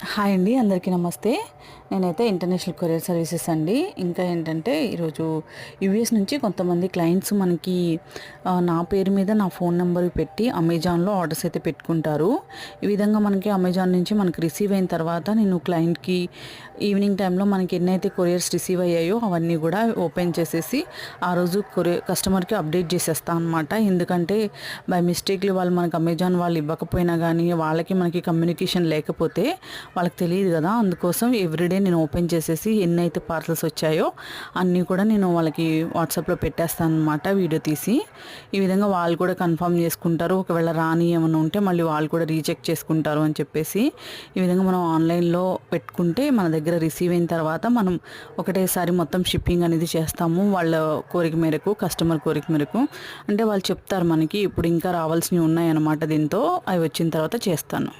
Hi అండి, అందరికీ నమస్తే. నేనైతే ఇంటర్నేషనల్ కొరియర్ సర్వీసెస్ అండి. ఇంకా ఏంటంటే ఈరోజు యూఎస్ నుంచి కొంతమంది క్లయింట్స్ మనకి నా పేరు మీద నా ఫోన్ నెంబర్ పెట్టి అమెజాన్లో ఆర్డర్స్ అయితే పెట్టుకుంటారు. ఈ విధంగా మనకి అమెజాన్ నుంచి మనకి రిసీవ్ అయిన తర్వాత నేను క్లయింట్కి ఈవినింగ్ టైంలో మనకి ఎన్నైతే కొరియర్స్ రిసీవ్ అయ్యాయో అవన్నీ కూడా ఓపెన్ చేసేసి ఆ రోజు కస్టమర్కి అప్డేట్ చేసేస్తాను అనమాట. ఎందుకంటే బై మిస్టేక్లీ వాళ్ళు మనకి అమెజాన్ వాళ్ళు ఇవ్వకపోయినా కానీ వాళ్ళకి మనకి కమ్యూనికేషన్ లేకపోతే వాళ్ళకి తెలియదు కదా. అందుకోసం ఎవ్రీడే నేను ఓపెన్ చేసేసి ఎన్నైతే పార్సల్స్ వచ్చాయో అన్నీ కూడా నేను వాళ్ళకి వాట్సాప్లో పెట్టేస్తాను అనమాట, వీడియో తీసి. ఈ విధంగా వాళ్ళు కూడా కన్ఫర్మ్ చేసుకుంటారు. ఒకవేళ రాని ఏమైనా ఉంటే మళ్ళీ వాళ్ళు కూడా రీచెక్ చేసుకుంటారు అని చెప్పేసి ఈ విధంగా మనం ఆన్లైన్లో పెట్టుకుంటే మన దగ్గర రిసీవ్ అయిన తర్వాత మనం ఒకటేసారి మొత్తం షిప్పింగ్ అనేది చేస్తాము. వాళ్ళ కోరిక మేరకు, కస్టమర్ కోరిక మేరకు. అంటే వాళ్ళు చెప్తారు మనకి ఇప్పుడు ఇంకా రావాల్సినవి ఉన్నాయన్నమాట, దీంతో అవి వచ్చిన తర్వాత చేస్తాను.